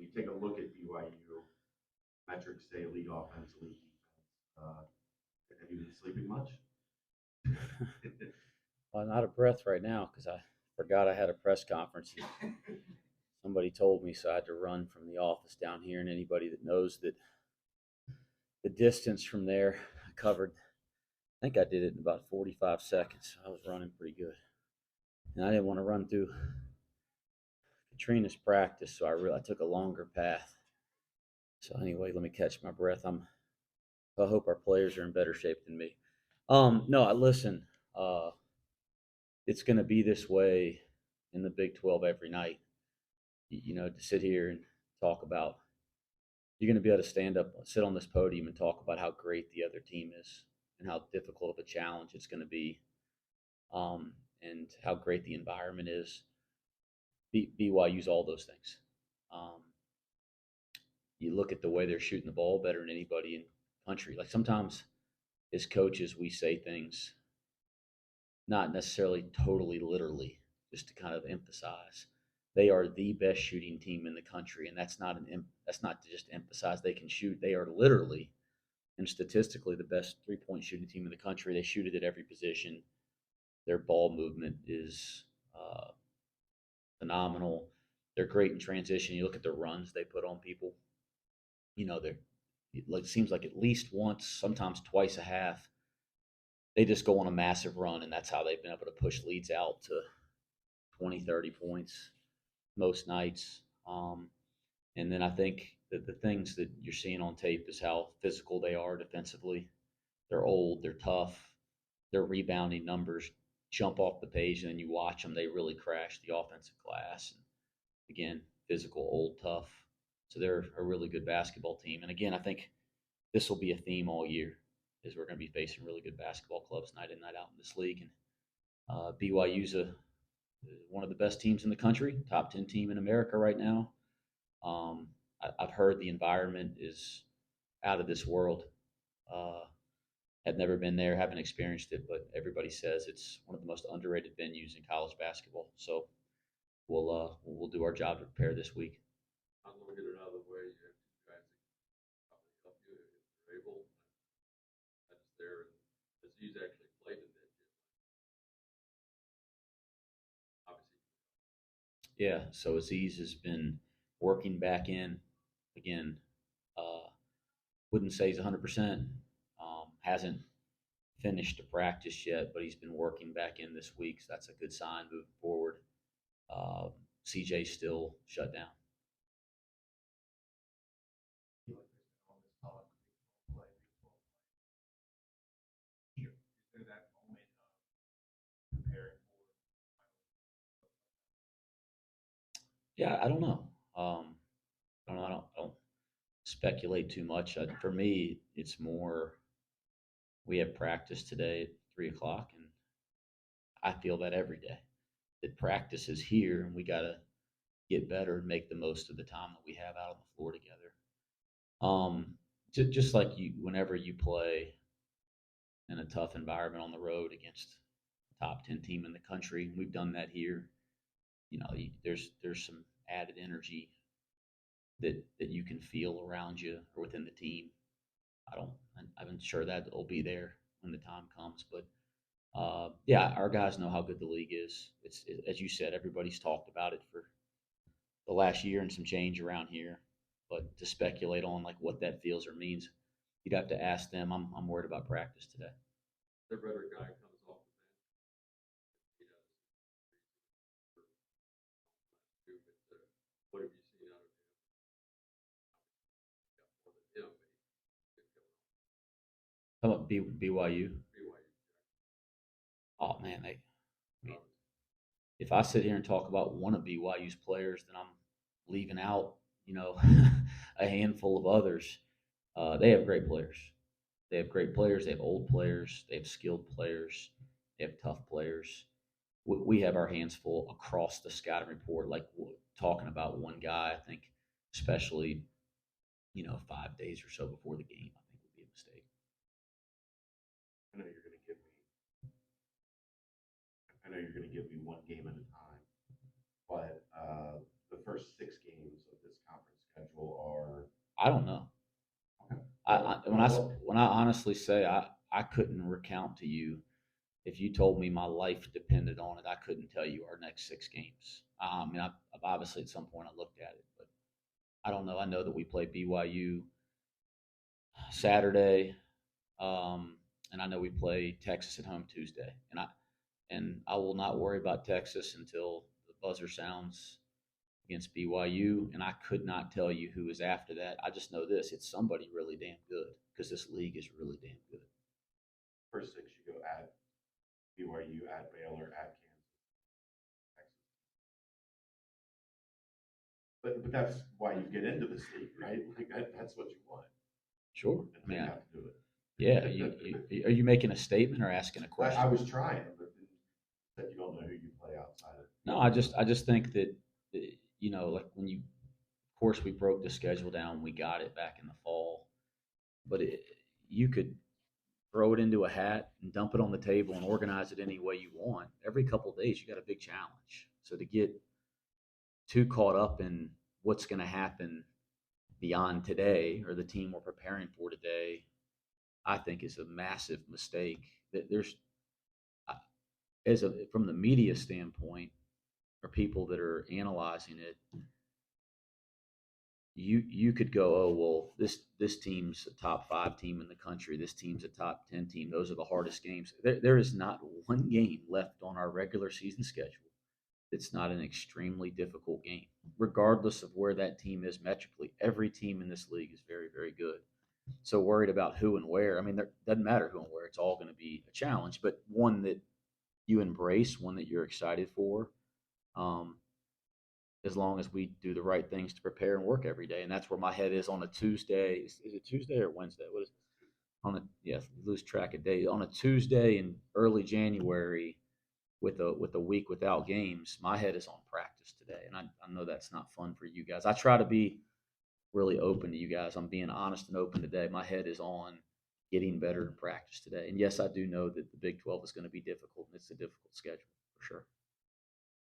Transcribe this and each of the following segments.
you take a look at BYU, metrics say lead offense, lead defense. Have you been sleeping much? Well, I'm out of breath right now because I forgot I had a press conference. Somebody told me, so I had to run from the office down here. And anybody that knows that the distance from there, I covered. I think I did it in about 45 seconds. I was running pretty good, and I didn't want to run through Katrina's practice, so I took a longer path. So anyway, let me catch my breath. I hope our players are in better shape than me. No, I listen. Uh, it's going to be this way in the Big 12 every night. To sit here and talk about, you're going to be able to stand up, sit on this podium, and talk about how great the other team is and how difficult of a challenge it's going to be, and how great the environment is. BYU's all those things. Um, you look at the way they're shooting the ball better than anybody in the country. Like sometimes as coaches, we say things not necessarily totally literally, just to kind of emphasize they are the best shooting team in the country, and that's not to just emphasize they can shoot. They are literally and statistically the best 3-point shooting team in the country. They shoot it at every position. Their ball movement is phenomenal. They're great in transition. You look at the runs they put on people. They're like it seems like at least once, sometimes twice a half, they just go on a massive run, and that's how they've been able to push leads out to 20, 30 points most nights. And then I think that the things that you're seeing on tape is how physical they are defensively. They're old, they're tough, their rebounding numbers jump off the page, and then you watch them, they really crash the offensive glass. And again, physical, old, tough. So they're a really good basketball team. And again, I think this will be a theme all year, is we're going to be facing really good basketball clubs night in, night out in this league. And BYU's one of the best teams in the country, top 10 team in America right now. I've heard the environment is out of this world. Uh, have never been there, haven't experienced it, but everybody says it's one of the most underrated venues in college basketball. So we'll do our job to prepare this week. I'm going to get it out of the way. You have two guys that can probably help you if you're able. That's there. And he's actually played in that gym, obviously. Yeah, so Aziz has been working back in again. Uh, wouldn't say he's 100%. Hasn't finished the practice yet, but he's been working back in this week. So that's a good sign moving forward. Uh, CJ's still shut down. Yeah, I don't know. I don't speculate too much. For me, it's more we have practice today at 3 o'clock, and I feel that every day. That practice is here, and we got to get better and make the most of the time that we have out on the floor together. Just like whenever you play in a tough environment on the road against a top 10 team in the country, we've done that here. There's some added energy that you can feel around you or within the team. I'm sure that will be there when the time comes. But yeah, our guys know how good the league is. As you said, everybody's talked about it for the last year and some change around here. But to speculate on like what that feels or means, you'd have to ask them. I'm worried about practice today. Their better guy comes off the bench. He does. But what have you seen out of him? More than him, but he's coming How about BYU? BYU. Oh man, I mean, if I sit here and talk about one of BYU's players, then I'm leaving out, you know, a handful of others. They have great players. They have great players. They have old players. They have skilled players. They have tough players. We have our hands full across the scouting report. Like talking about one guy, I think, especially 5 days or so before the game, I think would be a mistake. I know you're going to give me. I know you're going to give me one game at a time, but the first 6 games of this conference schedule I don't know. Okay. When I honestly say I couldn't recount to you if you told me my life depended on it. I couldn't tell you our next 6 games. I mean, I've obviously at some point I looked at it, but I don't know. I know that we play BYU Saturday, and I know we play Texas at home Tuesday, and I will not worry about Texas until the buzzer sounds against BYU, and I could not tell you who is after that. I just know this: it's somebody really damn good because this league is really damn good. First six, you go at BYU, at Baylor, at Kansas, Texas. But that's why you get into this league, right? Like that's what you want. Sure, And I mean, you have to do it. yeah. Are you making a statement or asking a question? I was trying, but then you said you don't know who you play outside of. No, I just think that like when you, of course, we broke the schedule down, we got it back in the fall, but you could throw it into a hat and dump it on the table and organize it any way you want. Every couple of days, you got a big challenge. So to get too caught up in what's going to happen beyond today or the team we're preparing for today, I think is a massive mistake. That there's as a from the media standpoint or people that are analyzing it, you could go, oh well, this team's a top 5 team in the country. This team's a top 10 team. Those are the hardest games. There is not one game left on our regular season schedule that's not an extremely difficult game, regardless of where that team is metrically. Every team in this league is very, very good. So worried about who and where. I mean, there doesn't matter who and where. It's all going to be a challenge, but one that you embrace, one that you're excited for. Um, as long as we do the right things to prepare and work every day. And that's where my head is on a Tuesday. Is it Tuesday or Wednesday? What is it? On a yes, lose track of days. On a Tuesday in early January with a week without games, my head is on practice today. And I know that's not fun for you guys. I try to be really open to you guys. I'm being honest and open today. My head is on getting better in practice today. And yes, I do know that the Big 12 is going to be difficult and it's a difficult schedule for sure.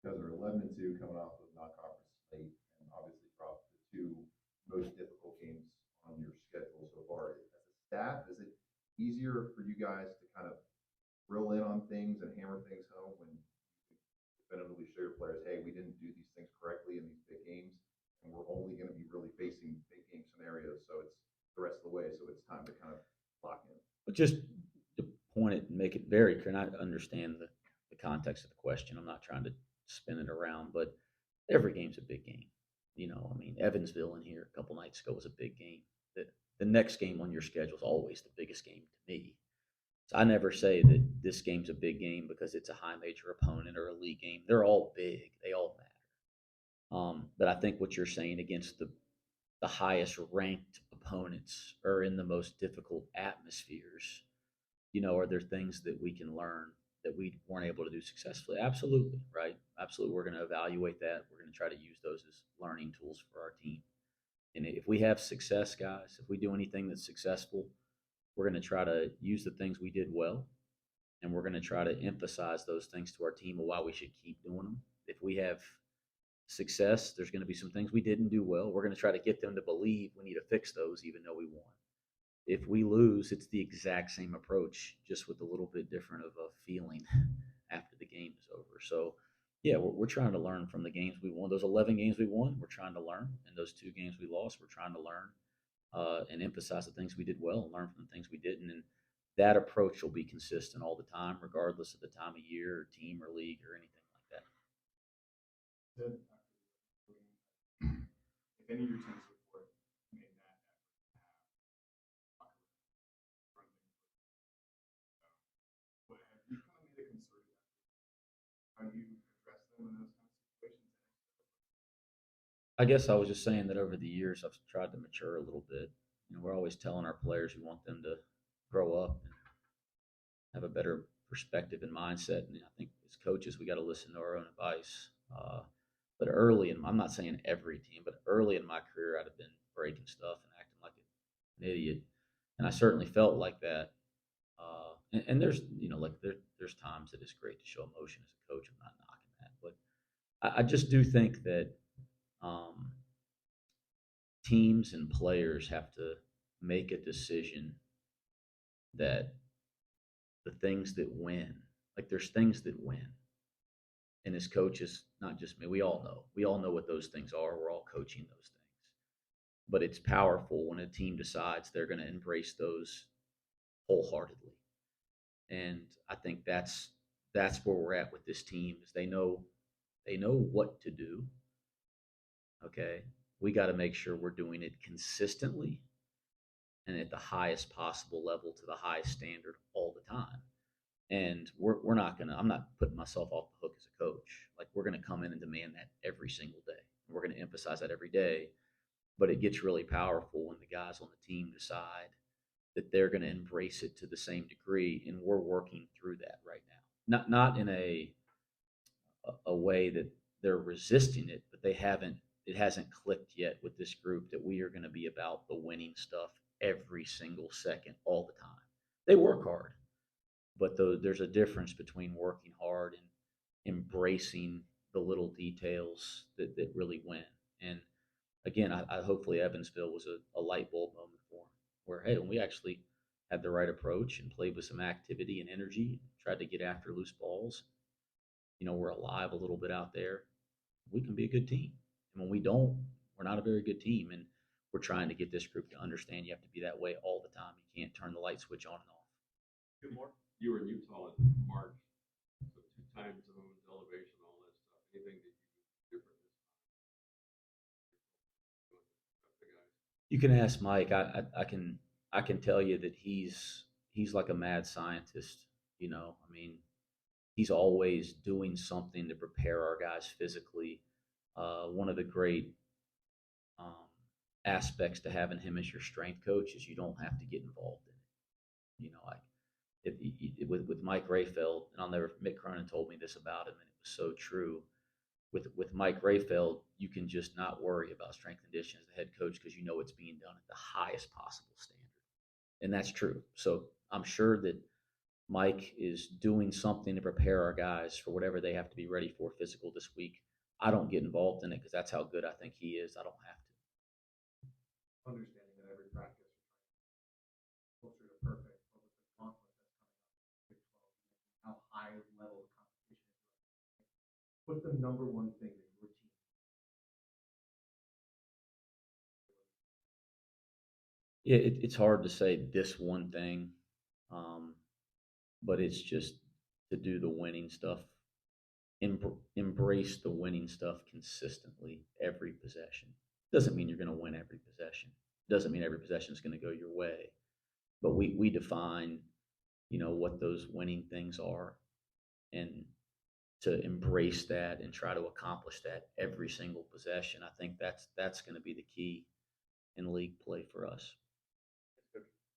You guys are 11-2 coming off of non-conference slate, and obviously dropped the two most difficult games on your schedule so far. As a staff, is it easier for you guys to kind of drill in on things and hammer things home when you definitively show your players, hey, we didn't do these things correctly in these big games, and we're only going to be really facing big game scenarios, so it's the rest of the way, so it's time to kind of lock in. But just to point it and make it very clear, and I understand the context of the question. I'm not trying to spin it around, but every game's a big game. I mean, Evansville in here a couple nights ago was a big game. The next game on your schedule is always the biggest game to me. So I never say that this game's a big game because it's a high major opponent or a league game. They're all big. They all matter. But I think what you're saying against the highest ranked opponents or in the most difficult atmospheres, are there things that we can learn that we weren't able to do successfully? Absolutely, right? Absolutely. We're going to evaluate that. We're going to try to use those as learning tools for our team. And if we have success, guys, if we do anything that's successful, we're going to try to use the things we did well, and we're going to try to emphasize those things to our team of why we should keep doing them. If we have success, there's going to be some things we didn't do well. We're going to try to get them to believe we need to fix those, even though we won. If we lose, it's the exact same approach, just with a little bit different of a feeling after the game is over. So, yeah, we're trying to learn from the games we won. Those 11 games we won, we're trying to learn. And those 2 games we lost, we're trying to learn and emphasize the things we did well and learn from the things we didn't. And that approach will be consistent all the time, regardless of the time of year or team or league or anything like that. If any of your teams before made that effort to have what have you kind of made a concerted effort? How do you address them in those kind of situations? I guess I was just saying that over the years, I've tried to mature a little bit. We're always telling our players we want them to grow up and have a better perspective and mindset. And I think as coaches, we got to listen to our own advice. But I'm not saying every team, but early in my career, I'd have been breaking stuff and acting like an idiot. And I certainly felt like that. And there's, there's times that it's great to show emotion as a coach. I'm not knocking that. But I just do think that teams and players have to make a decision that the things that win, like there's things that win. And as coaches, not just me, we all know what those things are. We're all coaching those things. But it's powerful when a team decides they're going to embrace those wholeheartedly. And I think that's where we're at with this team is they know what to do. Okay. We got to make sure we're doing it consistently and at the highest possible level to the highest standard all the time. And we're not gonna. I'm not putting myself off the hook as a coach. Like we're gonna come in and demand that every single day. We're gonna emphasize that every day. But it gets really powerful when the guys on the team decide that they're gonna embrace it to the same degree, and we're working through that right now. Not in a way that they're resisting it, but they haven't. It hasn't clicked yet with this group that we are going to be about the winning stuff every single second, all the time. They work hard, but there's a difference between working hard and embracing the little details that really win. And again, I hopefully Evansville was a light bulb moment for them, where hey, when we actually had the right approach and played with some activity and energy, tried to get after loose balls, we're alive a little bit out there. We can be a good team, and when we don't, we're not a very good team. And we're trying to get this group to understand you have to be that way all the time. You can't turn the light switch on and off. Good morning. You were in Utah in March, so 2 time zones, elevation, all that stuff. Anything that you do different this time? You can ask Mike. I can tell you that he's like a mad scientist. I mean, he's always doing something to prepare our guys physically. One of the great um, aspects to having him as your strength coach is you don't have to get involved in it. Like with Mike Rayfeld, and I'll never. Mick Cronin told me this about him, and it was so true. With Mike Rayfeld, you can just not worry about strength and conditioning as the head coach because you know it's being done at the highest possible standard, and that's true. So I'm sure that Mike is doing something to prepare our guys for whatever they have to be ready for physical this week. I don't get involved in it because that's how good I think he is. I don't have to. Understanding that every practice is closer to perfect, but with the gauntlet that's coming up in Big 12, how high level of competition is. What's the number one thing that your team? Yeah, it's hard to say this one thing, um, but it's just to do the winning stuff, embrace the winning stuff consistently every possession. Doesn't mean you're going to win every possession. Doesn't mean every possession is going to go your way, but we define, what those winning things are, and to embrace that and try to accomplish that every single possession. I think that's going to be the key in league play for us.